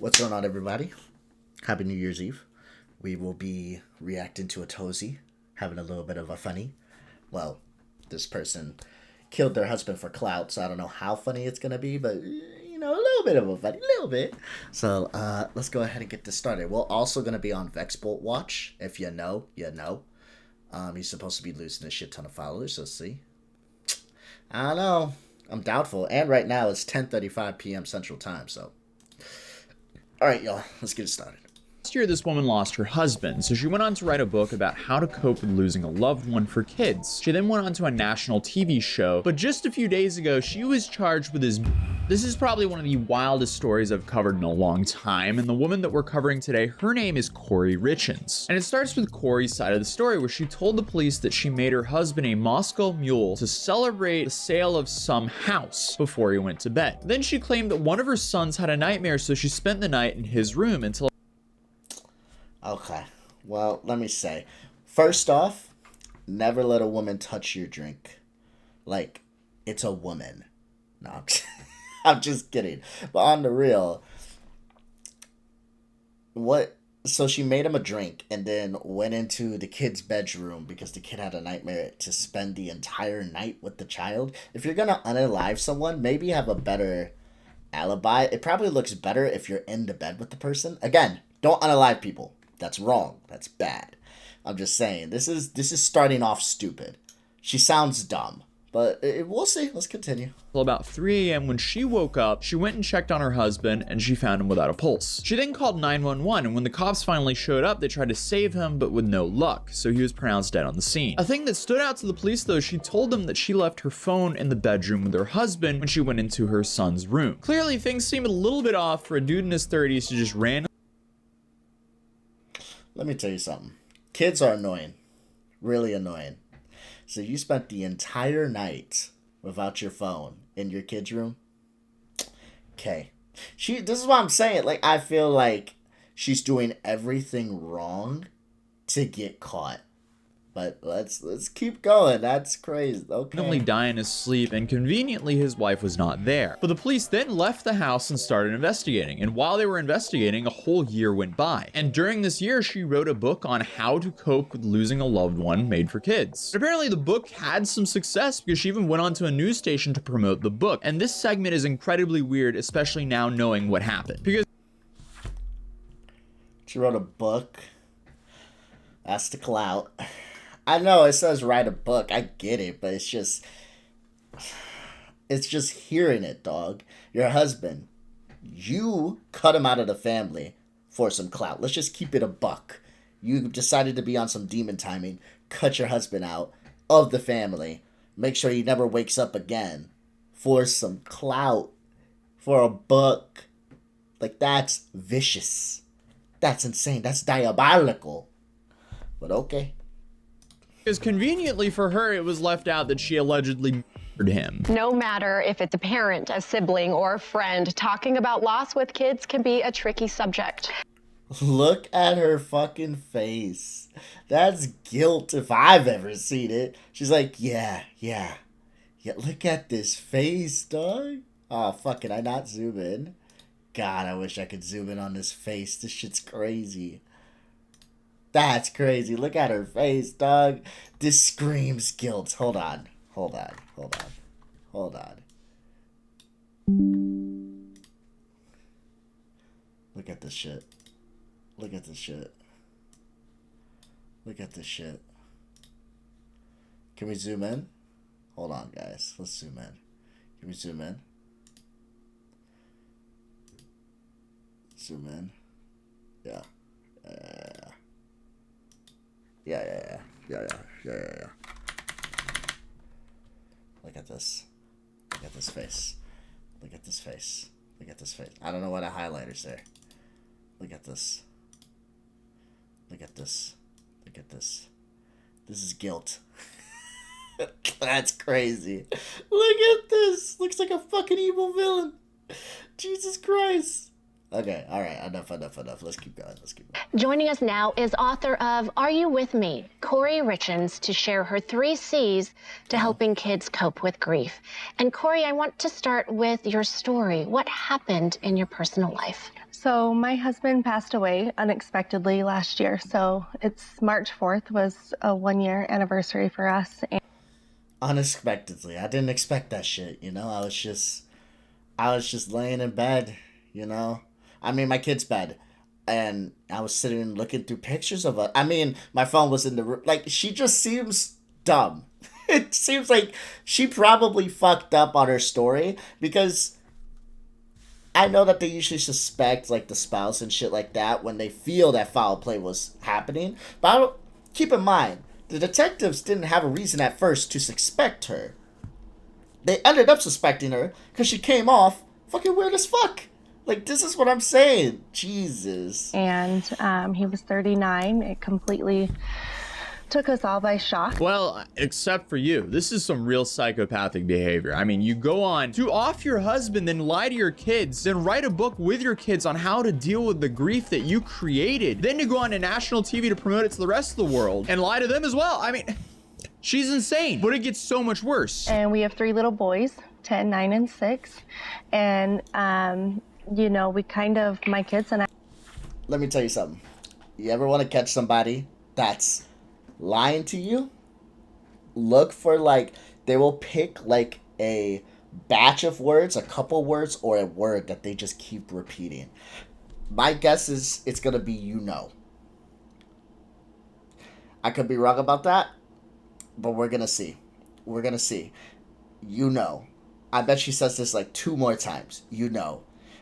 What's going on, everybody? Happy New Year's Eve. We will be reacting to Atozy, having a little bit of a funny. Well, this person killed their husband for clout, so I don't know how funny it's going to be, but, a little bit of a funny, little bit. So, let's go ahead and get this started. We're also going to be on Vexbolt Watch. If you know, you know. He's supposed to be losing a shit ton of followers, so see. I don't know. I'm doubtful. And right now it's 10:35 p.m. Central Time, so. Alright, y'all. Let's get it started. Last year, this woman lost her husband, so she went on to write a book about how to cope with losing a loved one for kids. She then went on to a national TV show, but just a few days ago, she was charged with his. This is probably one of the wildest stories I've covered in a long time, and the woman that we're covering today, her name is Corey Richins. And it starts with Corey's side of the story, where she told the police that she made her husband a Moscow Mule to celebrate the sale of some house before he went to bed. Then she claimed that one of her sons had a nightmare, so she spent the night in his room until. Okay. Well, let me say. First off, never let a woman touch your drink. Like, it's a woman. No, I'm just kidding. But on the real, what? So she made him a drink and then went into the kid's bedroom because the kid had a nightmare to spend the entire night with the child. If you're going to unalive someone, maybe have a better alibi. It probably looks better if you're in the bed with the person. Again, don't unalive people. That's wrong. That's bad. I'm just saying, this is starting off stupid. She sounds dumb, but we'll see. Let's continue. About 3 a.m. when she woke up, she went and checked on her husband, and she found him without a pulse. She then called 911, and when the cops finally showed up, they tried to save him, but with no luck, so he was pronounced dead on the scene. A thing that stood out to the police, though, she told them that she left her phone in the bedroom with her husband when she went into her son's room. Clearly, things seemed a little bit off for a dude in his 30s to just randomly. Let me tell you something. Kids are annoying. Really annoying. So you spent the entire night without your phone in your kid's room? Okay. This is what I'm saying. Like, I feel like she's doing everything wrong to get caught. But let's keep going. That's crazy. Okay. Die in his sleep, and conveniently his wife was not there. But the police then left the house and started investigating, and while they were investigating, a whole year went by. And during this year, she wrote a book on how to cope with losing a loved one made for kids. But apparently the book had some success because she even went on to a news station to promote the book. And this segment is incredibly weird, especially now knowing what happened. Because she wrote a book. That's the clout. I know it says write a book. I get it, but it's just hearing it, dog. Your husband, you cut him out of the family for some clout. Let's just keep it a buck. You decided to be on some demon timing, cut your husband out of the family, make sure he never wakes up again for some clout, for a buck. Like, that's vicious. That's insane. That's diabolical. But okay. Because conveniently for her, it was left out that she allegedly murdered him. No matter if it's a parent, a sibling, or a friend, talking about loss with kids can be a tricky subject. Look at her fucking face. That's guilt if I've ever seen it. She's like, yeah, look at this face, dog. Oh, fuck, can I not zoom in? God, I wish I could zoom in on this face. This shit's crazy. That's crazy. Look at her face, dog. This screams guilt. Hold on. Look at this shit. Look at this shit. Can we zoom in? Hold on, guys. Let's zoom in. Can we zoom in? Zoom in. Yeah. Yeah. Look at this. Look at this face. I don't know why the highlighter's there. Look at this. This is guilt. That's crazy. Look at this. Looks like a fucking evil villain. Jesus Christ. Okay, all right, enough. Let's keep going. Joining us now is author of Are You With Me? Corey Richens, to share her 3 C's to helping kids cope with grief. And Corey, I want to start with your story. What happened in your personal life? So my husband passed away unexpectedly last year. So it's March 4th was a 1-year anniversary for us. And Unexpectedly, I didn't expect that shit. I was just laying in bed. I mean, my kid's bed, and I was sitting and looking through pictures of her. I mean, my phone was in the room. Like, she just seems dumb. It seems like she probably fucked up on her story, because I know that they usually suspect, like, the spouse and shit like that when they feel that foul play was happening. But keep in mind, the detectives didn't have a reason at first to suspect her. They ended up suspecting her because she came off fucking weird as fuck. Like, this is what I'm saying. Jesus. And he was 39. It completely took us all by shock. Well, except for you. This is some real psychopathic behavior. I mean, you go on to off your husband, then lie to your kids, then write a book with your kids on how to deal with the grief that you created, then to go on to national TV to promote it to the rest of the world and lie to them as well. I mean, she's insane, but it gets so much worse. And we have 3 little boys, 10, 9, and 6. And, we kind of, my kids and I. Let me tell you something. You ever want to catch somebody that's lying to you? Look for, like, they will pick, like, a batch of words, a couple words, or a word that they just keep repeating. My guess is it's going to be I could be wrong about that, but we're going to see. I bet she says this like 2 more times.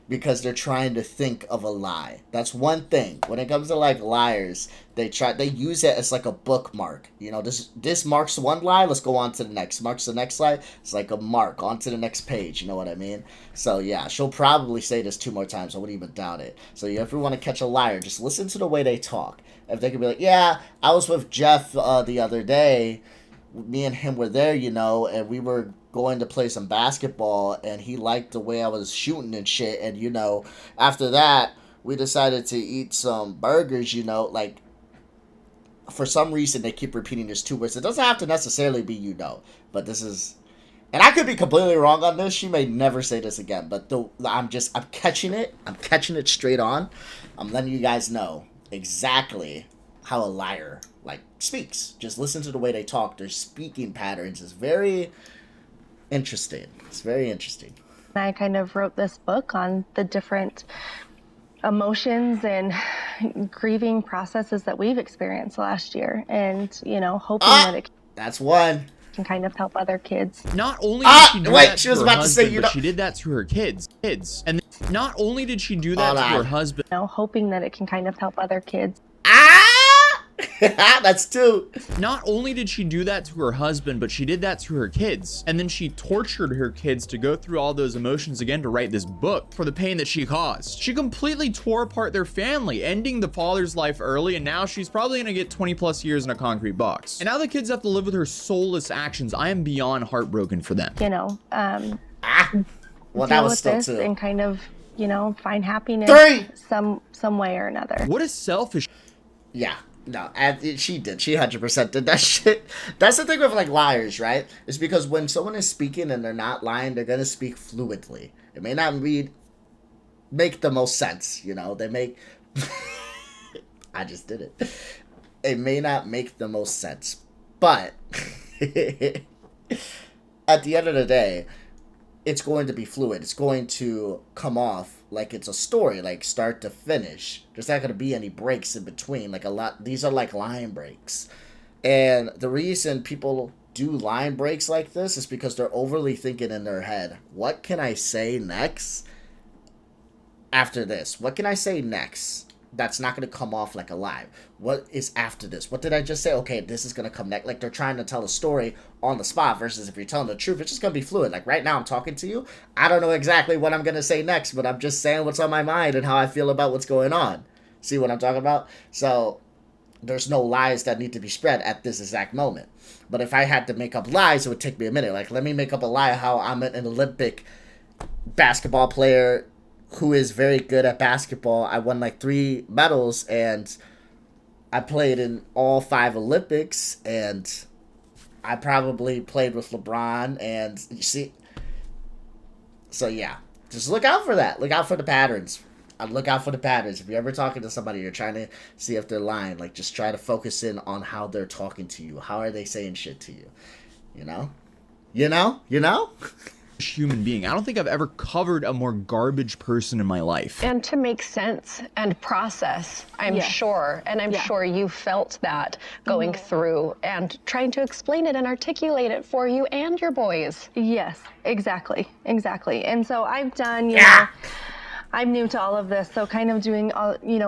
Because they're trying to think of a lie. That's one thing. When it comes to, like, liars, they use it as like a bookmark. This marks one lie, let's go on to the next. Marks the next lie, it's like a mark, on to the next page, you know what I mean? So yeah, she'll probably say this 2 more times, I wouldn't even doubt it. So if you want to catch a liar, just listen to the way they talk. If they could be like, yeah, I was with Jeff the other day, me and him were there, and we were going to play some basketball, and he liked the way I was shooting and shit, and after that we decided to eat some burgers, like, for some reason they keep repeating this 2 words. It doesn't have to necessarily be but this is, and I could be completely wrong on this, she may never say this again, but I'm catching it straight on. I'm letting you guys know exactly how a liar, like, speaks. Just listen to the way they talk. Their speaking patterns is very interesting. It's very interesting. I kind of wrote this book on the different emotions and grieving processes that we've experienced last year, and hoping that it that's one can kind of help other kids. Not only did she do that she was about to say, but she did that to her kids. And not only did she do that to her husband, Hoping that it can kind of help other kids. That's 2. Not only did she do that to her husband, but she did that to her kids. And then she tortured her kids to go through all those emotions again to write this book for the pain that she caused. She completely tore apart their family, ending the father's life early, and now she's probably gonna get 20+ years in a concrete box. And now the kids have to live with her soulless actions. I am beyond heartbroken for them. Well, that was still 2. And kind of, find happiness 3. some way or another. What a selfish. Yeah. No, and she did. She 100% did that shit. That's the thing with, like, liars, right? It's because when someone is speaking and they're not lying, they're going to speak fluidly. It may not make the most sense, They make... I just did it. It may not make the most sense. But at the end of the day, it's going to be fluid. It's going to come off like it's a story, like start to finish. There's not going to be any breaks in between. These are like line breaks. And the reason people do line breaks like this is because they're overly thinking in their head. What can I say next after this? What can I say next that's not going to come off like a lie? What is after this? What did I just say? Okay, this is going to come next. Like, they're trying to tell a story on the spot versus if you're telling the truth, it's just going to be fluid. Like, right now I'm talking to you. I don't know exactly what I'm going to say next, but I'm just saying what's on my mind and how I feel about what's going on. See what I'm talking about? So there's no lies that need to be spread at this exact moment. But if I had to make up lies, it would take me a minute. Like, let me make up a lie how I'm an Olympic basketball player who is very good at basketball. I won like 3 medals, and I played in all 5 Olympics, and I probably played with LeBron, and you see, so yeah, just look out for that. Look out for the patterns. Look out for the patterns. If you're ever talking to somebody, you're trying to see if they're lying, like, just try to focus in on how they're talking to you. How are they saying shit to you? You know? You know? Human being. I don't think I've ever covered a more garbage person in my life. And to make sense and process, I'm sure. And I'm sure you felt that going through and trying to explain it and articulate it for you and your boys. Yes, exactly. And so I've done, you know, I'm new to all of this, so kind of doing,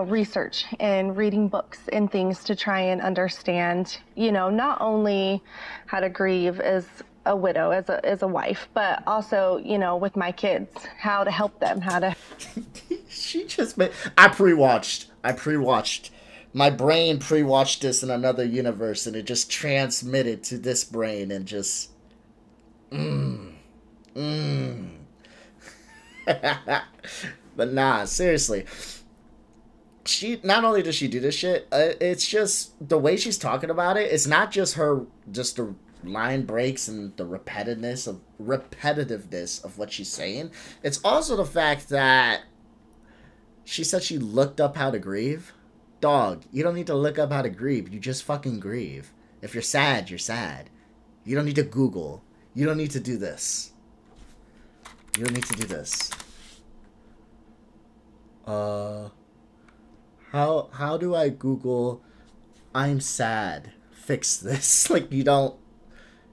research and reading books and things to try and understand, not only how to grieve as a widow, as a wife, but also, with my kids, how to help them, how to... She just made... I pre-watched. My brain pre-watched this in another universe, and it just transmitted to this brain and just... But nah, seriously. She not only does she do this shit, it's just the way she's talking about it. It's not just the line breaks and the repetitiveness of what she's saying. It's also the fact that she said she looked up how to grieve. Dog, you don't need to look up how to grieve. You just fucking grieve. If you're sad, you're sad. You don't need to Google. You don't need to do this. How do I Google I'm sad, fix this? Like, you don't...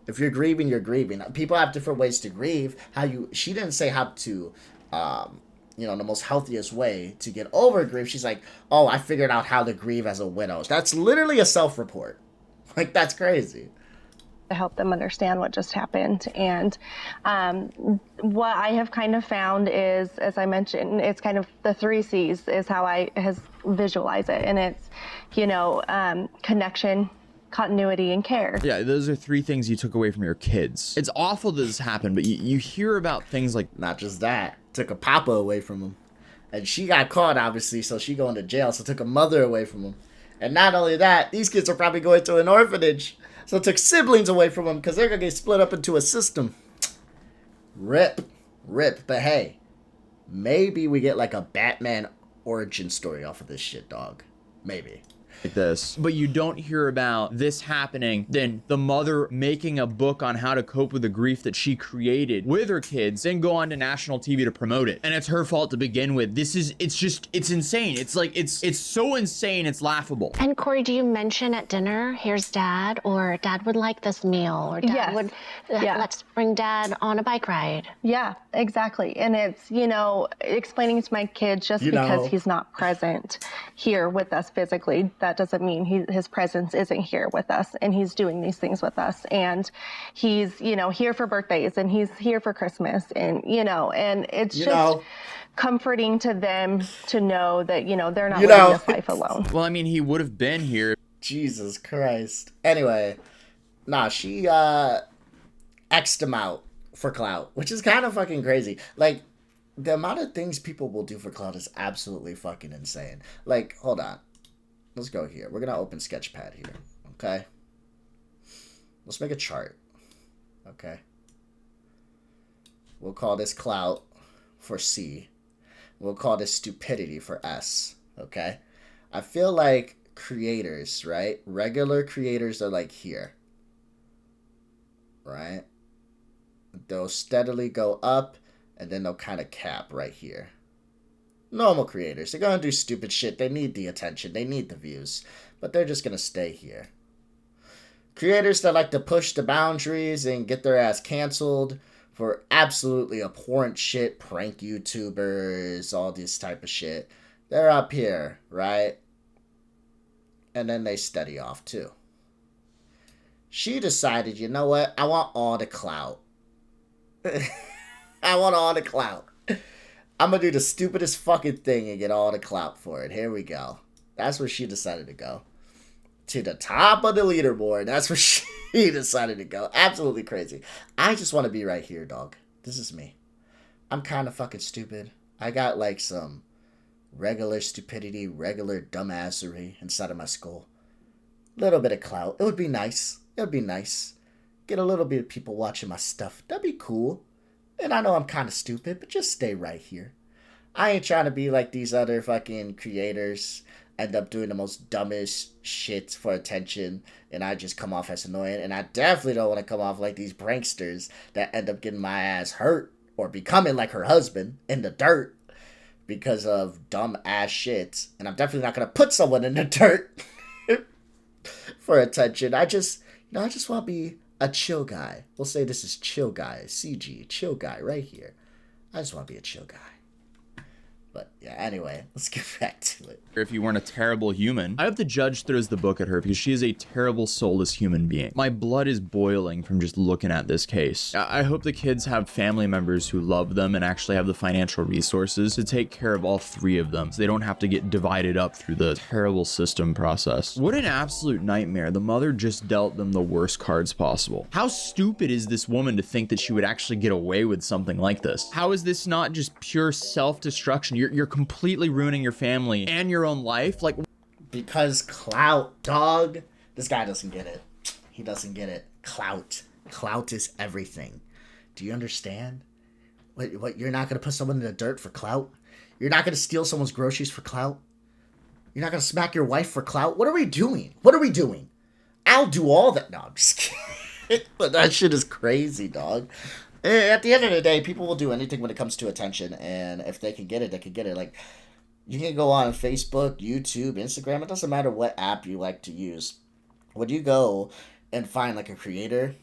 If you're grieving, you're grieving. People have different ways to grieve. She didn't say how to, the most healthiest way to get over grief. She's like, oh, I figured out how to grieve as a widow. That's literally a self-report. Like, that's crazy. To help them understand what just happened. And what I have kind of found is, as I mentioned, it's kind of the 3 C's is how I visualize it. And it's, connection, continuity, and care. Yeah, those are 3 things you took away from your kids. It's awful that this happened, but you hear about things like... Not just that. Took a papa away from him. And she got caught, obviously, so she going to jail. So took a mother away from him. And not only that, these kids are probably going to an orphanage. So it took siblings away from them because they're going to get split up into a system. Rip. But hey, maybe we get like a Batman origin story off of this shit, dog. Maybe. Like this, but you don't hear about this happening, then the mother making a book on how to cope with the grief that she created with her kids, then go on to national TV to promote it, and it's her fault to begin with. It's insane. It's like it's so insane it's laughable. And Corey, do you mention at dinner, here's dad, or dad would like this meal, or dad would let's bring dad on a bike ride? Yeah, exactly. And it's, explaining to my kids just because he's not present here with us physically, that doesn't mean his presence isn't here with us, and he's doing these things with us, and he's here for birthdays, and he's here for Christmas, and and it's just comforting to them to know that they're not living this life alone. Well, I mean, he would have been here. Jesus Christ. Anyway, she X'd him out for clout, which is kind of fucking crazy. Like, the amount of things people will do for clout is absolutely fucking insane. Like, hold on. Let's go here. We're going to open Sketchpad here. Okay? Let's make a chart. Okay? We'll call this clout for C. We'll call this stupidity for S. Okay? I feel like creators, right? Regular creators are like here. Right? They'll steadily go up, and then they'll kind of cap right here. Normal creators, they're gonna do stupid shit. They need the attention. They need the views. But they're just gonna stay here. Creators that like to push the boundaries and get their ass canceled for absolutely abhorrent shit, prank YouTubers, all this type of shit. They're up here, right? And then they steady off too. She decided, you know what? I want all the clout. I want all the clout. I'm going to do the stupidest fucking thing and get all the clout for it. Here we go. That's where she decided to go. To the top of the leaderboard. That's where she decided to go. Absolutely crazy. I just want to be right here, dog. This is me. I'm kind of fucking stupid. I got like some regular stupidity, regular dumbassery inside of my skull. Little bit of clout. It would be nice. It would be nice. Get a little bit of people watching my stuff. That'd be cool. And I know I'm kind of stupid, but just stay right here. I ain't trying to be like these other fucking creators. End up doing the most dumbest shit for attention. And I just come off as annoying. And I definitely don't want to come off like these pranksters that end up getting my ass hurt. Or becoming like her husband in the dirt. Because of dumb ass shit. And I'm definitely not going to put someone in the dirt. For attention. I just want to be a chill guy. We'll say this is chill guy. CG. Chill guy right here. I just want to be a chill guy. But yeah, anyway, let's get back to it. If you weren't a terrible human. I hope the judge throws the book at her because she is a terrible, soulless human being. My blood is boiling from just looking at this case. I hope the kids have family members who love them and actually have the financial resources to take care of all three of them so they don't have to get divided up through the terrible system process. What an absolute nightmare. The mother just dealt them the worst cards possible. How stupid is this woman to think that she would actually get away with something like this? How is this not just pure self-destruction? You're completely ruining your family and your own life. Like, because clout, dog. This guy doesn't get it. He doesn't get it. Clout is everything. Do you understand? What? You're not gonna put someone in the dirt for clout? You're not gonna steal someone's groceries for clout? You're not gonna smack your wife for clout? What are we doing? I'll do all that. No, I'm just kidding. But that shit is crazy, dog. At the end of the day, people will do anything when it comes to attention, and if they can get it, they can get it. Like, you can go on Facebook, YouTube, Instagram, it doesn't matter what app you like to use. When you go and find, like, a creator,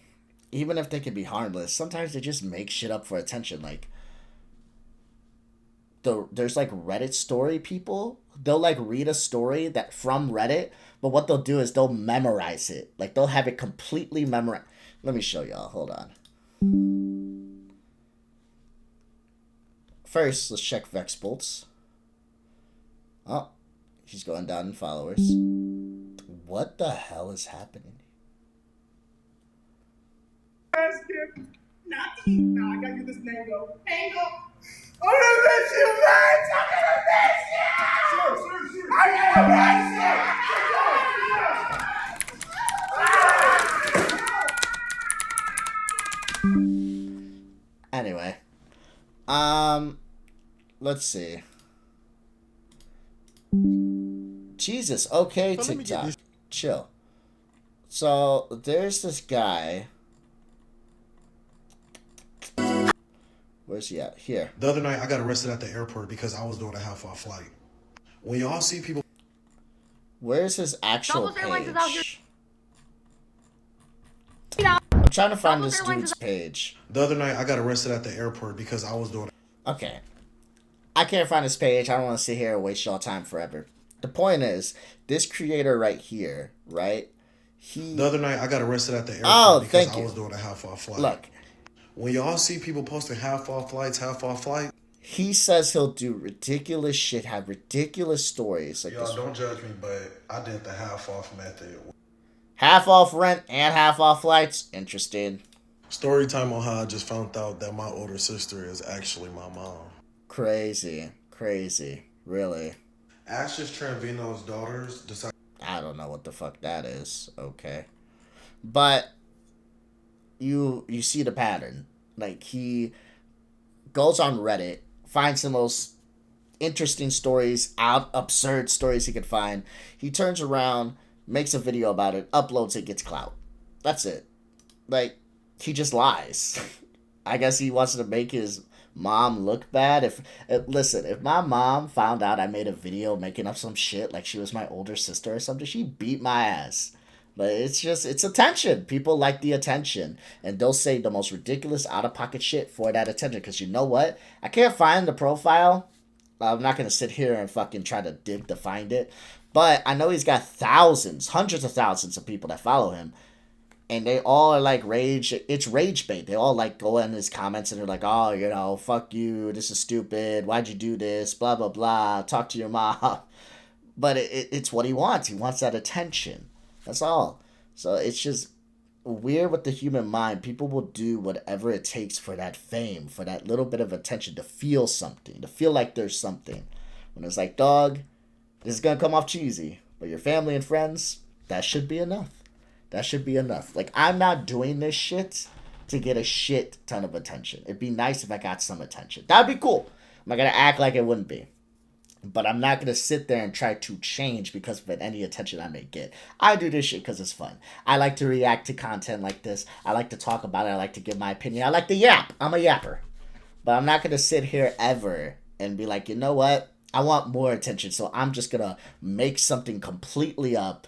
even if they can be harmless, sometimes they just make shit up for attention. Like, there's, like, Reddit story people. They'll, like, read a story that from Reddit, but what they'll do is they'll memorize it. Like, they'll have it completely memorized. Let me show y'all. Hold on. First, let's check Vex Bolts. Oh, he's going down in followers. What the hell is happening? Not to eat. Now I gotta get this mango. Mango. I'm gonna miss you, man. I'm gonna miss you. Sure. I'm gonna miss you. Anyway, let's see. Jesus, okay, TikTok. Chill. So, there's this guy. Where's he at? Here. The other night, I got arrested at the airport because I was doing a half-off flight. When y'all see people... Where's his actual page? I'm trying to find this dude's page. The other night, I got arrested at the airport because I was doing... Okay. I can't find his page. I don't want to sit here and waste y'all time forever. The point is, this creator right here, right? The other night, I got arrested at the airport because I was doing a half-off flight. Look. When y'all see people posting half-off flights, he says he'll do ridiculous shit, have ridiculous stories. Like y'all don't judge me, but I did the half-off method. Half off rent and half off flights? Interesting. Story time on how I just found out that my older sister is actually my mom. Crazy. Really. Ashes Trevino's daughters decided... I don't know what the fuck that is. Okay. But you see the pattern. Like, he goes on Reddit, finds the most interesting stories, absurd stories he could find. He turns around, makes a video about it, uploads it, gets clout. That's it. Like, he just lies. I guess he wants to make his mom look bad. Listen, if my mom found out I made a video making up some shit like she was my older sister or something, she'd beat my ass. But it's attention. People like the attention. And they'll say the most ridiculous out-of-pocket shit for that attention. Because you know what? I can't find the profile. I'm not going to sit here and fucking try to dig to find it. But I know he's got thousands, hundreds of thousands of people that follow him. And they all are like rage. It's rage bait. They all like go in his comments and they're like, oh, you know, fuck you. This is stupid. Why'd you do this? Blah, blah, blah. Talk to your mom. But it's what he wants. He wants that attention. That's all. So it's just weird with the human mind. People will do whatever it takes for that fame, for that little bit of attention, to feel something, to feel like there's something. When it's like, dog, this is going to come off cheesy, but your family and friends, that should be enough. That should be enough. Like, I'm not doing this shit to get a shit ton of attention. It'd be nice if I got some attention. That'd be cool. I'm not going to act like it wouldn't be. But I'm not going to sit there and try to change because of any attention I may get. I do this shit because it's fun. I like to react to content like this. I like to talk about it. I like to give my opinion. I like to yap. I'm a yapper. But I'm not going to sit here ever and be like, you know what? I want more attention. So I'm just going to make something completely up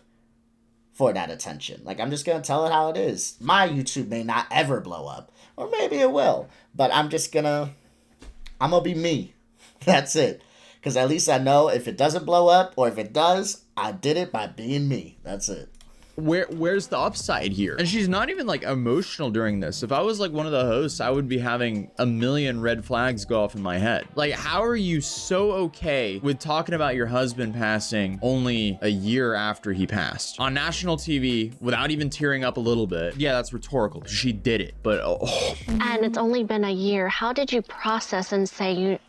for that attention. Like, I'm just going to tell it how it is. My YouTube may not ever blow up. Or maybe it will. But I'm going to be me. That's it. Because at least I know if it doesn't blow up, or if it does, I did it by being me. That's it. Where's the upside here? And she's not even like emotional during this. If I was like one of the hosts, I would be having a million red flags go off in my head. Like, how are you so okay with talking about your husband passing only a year after he passed on national TV without even tearing up a little bit? Yeah, that's rhetorical. She did it, but And it's only been a year. How did you process and say you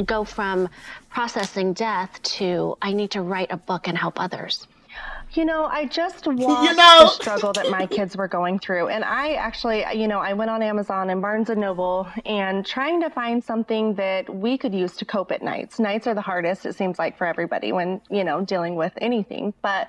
go from processing death to I need to write a book and help others? You know, I just watched the struggle that my kids were going through. And I actually, I went on Amazon and Barnes & Noble and trying to find something that we could use to cope at nights. Nights are the hardest, it seems like, for everybody when, dealing with anything. But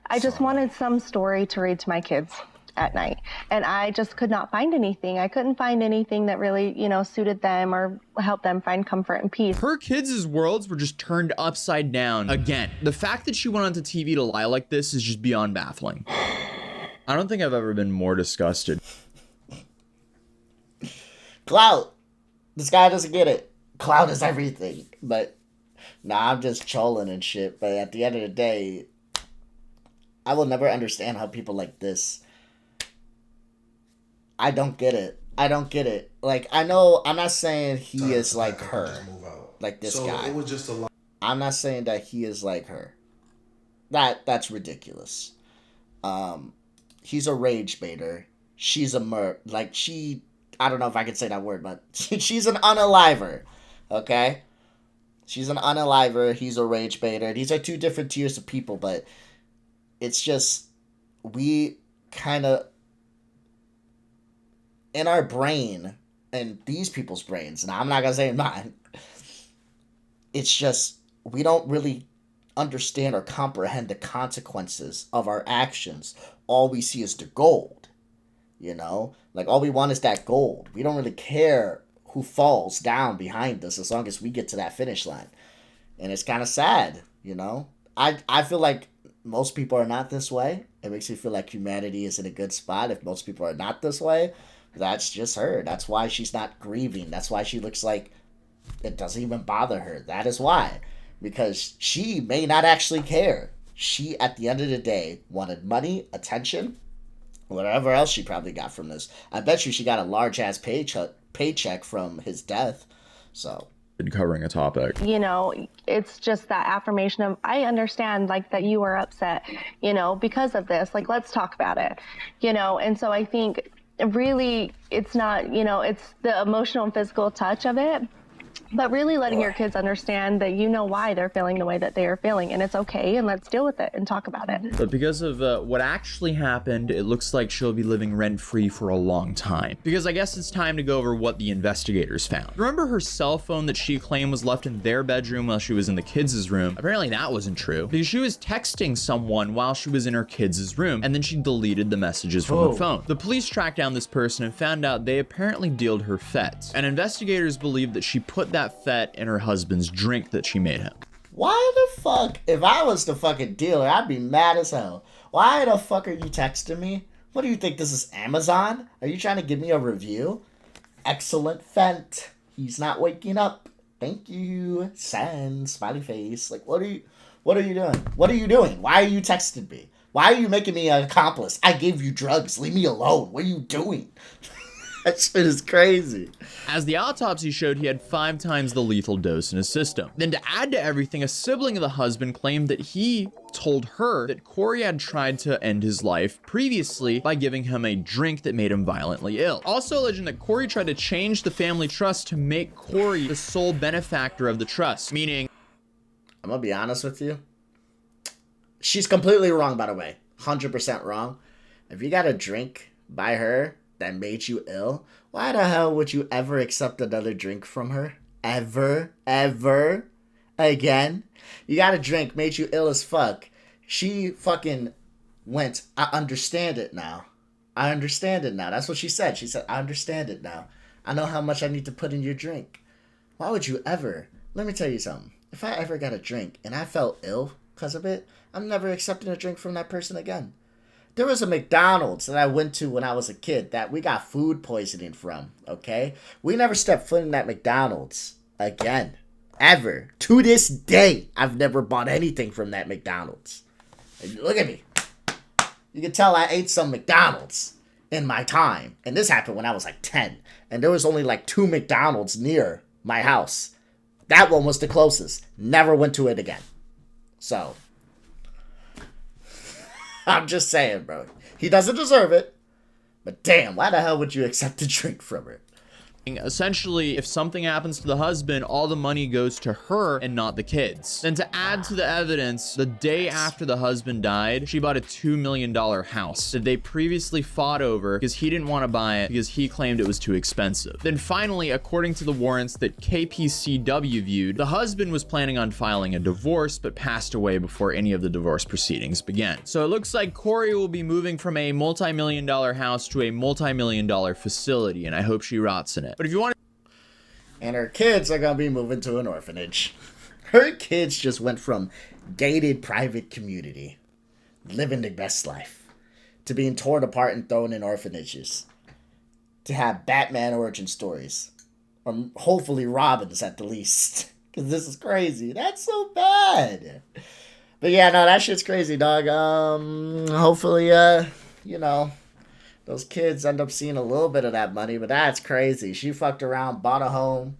I just wanted some story to read to my kids at night. And I just could not find anything. I couldn't find anything that really, suited them or helped them find comfort and peace. Her kids' worlds were just turned upside down again. The fact that she went onto TV to lie like this is just beyond baffling. I don't think I've ever been more disgusted. Clout. This guy doesn't get it. Clout is everything. But, I'm just trolling and shit. But at the end of the day, I will never understand how people like this. I don't get it. Like, I know, I'm not saying he is like her. Like this guy. It was just a lot. I'm not saying that he is like her. That's ridiculous. He's a rage baiter. She's a I don't know if I can say that word, but she's an unaliver. Okay? She's an unaliver. He's a rage baiter. These are two different tiers of people, but it's just, we kind of, in our brain, and these people's brains, and I'm not going to say mine, it's just, we don't really understand or comprehend the consequences of our actions. All we see is the gold, Like, all we want is that gold. We don't really care who falls down behind us as long as we get to that finish line. And it's kind of sad, I feel like most people are not this way. It makes me feel like humanity is in a good spot if most people are not this way. That's just her. That's why she's not grieving. That's why she looks like it doesn't even bother her. That is why. Because she may not actually care. She, at the end of the day, wanted money, attention, whatever else she probably got from this. I bet you she got a large-ass paycheck from his death. So, covering a topic. It's just that affirmation of, I understand, like, that you are upset, because of this. Like, let's talk about it, And so I think really it's not, it's the emotional and physical touch of it. But really letting your kids understand that why they're feeling the way that they are feeling, and it's okay, and let's deal with it and talk about it. But because of what actually happened, it looks like she'll be living rent-free for a long time. Because I guess it's time to go over what the investigators found. Remember her cell phone that she claimed was left in their bedroom while she was in the kids' room? Apparently that wasn't true, because she was texting someone while she was in her kids' room, and then she deleted the messages from her phone. The police tracked down this person and found out they apparently dealed her fets, and investigators believe that she put that fet in her husband's drink that she made him. Why the fuck? If I was the fucking dealer, I'd be mad as hell. Why the fuck are you texting me? What do you think, this is Amazon? Are you trying to give me a review? Excellent fent. He's not waking up. Thank you. Send. Smiley face. Like, what are you doing? What are you doing? Why are you texting me? Why are you making me an accomplice? I gave you drugs. Leave me alone. What are you doing? That shit is crazy. As the autopsy showed, he had 5 times the lethal dose in his system. Then to add to everything, a sibling of the husband claimed that he told her that Corey had tried to end his life previously by giving him a drink that made him violently ill. Also alleging that Corey tried to change the family trust to make Corey the sole benefactor of the trust, meaning... I'm gonna be honest with you. She's completely wrong, by the way. 100% wrong. If you got a drink by her that made you ill, why the hell would you ever accept another drink from her? Ever? Again? You got a drink, made you ill as fuck. She fucking went, I understand it now. I understand it now. That's what she said. She said, I understand it now. I know how much I need to put in your drink. Why would you ever? Let me tell you something. If I ever got a drink and I felt ill because of it, I'm never accepting a drink from that person again. There was a McDonald's that I went to when I was a kid that we got food poisoning from, okay? We never stepped foot in that McDonald's again. Ever. To this day, I've never bought anything from that McDonald's. And look at me. You can tell I ate some McDonald's in my time. And this happened when I was like 10. And there was only like 2 McDonald's near my house. That one was the closest. Never went to it again. So... I'm just saying, bro. He doesn't deserve it. But damn, why the hell would you accept a drink from her? Essentially, if something happens to the husband, all the money goes to her and not the kids. Then to add to the evidence, the day after the husband died, she bought a $2 million house that they previously fought over because he didn't want to buy it because he claimed it was too expensive. Then finally, according to the warrants that KPCW viewed, the husband was planning on filing a divorce but passed away before any of the divorce proceedings began. So it looks like Corey will be moving from a multi-million-dollar house to a multi-million-dollar facility, and I hope she rots in it. But if you want to... And her kids are going to be moving to an orphanage. Her kids just went from gated private community, living the best life, to being torn apart and thrown in orphanages, to have Batman origin stories, or hopefully Robin's at the least, because this is crazy. That's so bad. But yeah, no, that shit's crazy, dog. Hopefully, you know, those kids end up seeing a little bit of that money, but that's crazy. She fucked around, bought a home,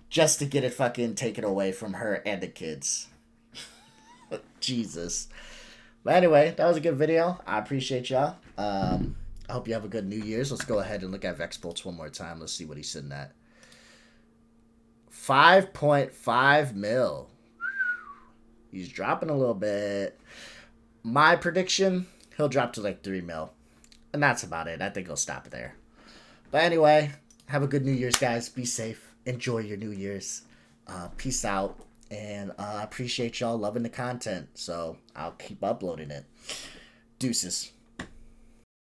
just to get it fucking taken away from her and the kids. Jesus. But anyway, that was a good video. I appreciate y'all. I hope you have a good New Year's. Let's go ahead and look at Vexbolts one more time. Let's see what he's sitting at. 5.5 mil. He's dropping a little bit. My prediction, he'll drop to like 3 mil. And that's about it. I think he'll stop there. But anyway, have a good New Year's, guys. Be safe. Enjoy your New Year's. Peace out. And I appreciate y'all loving the content. So I'll keep uploading it. Deuces.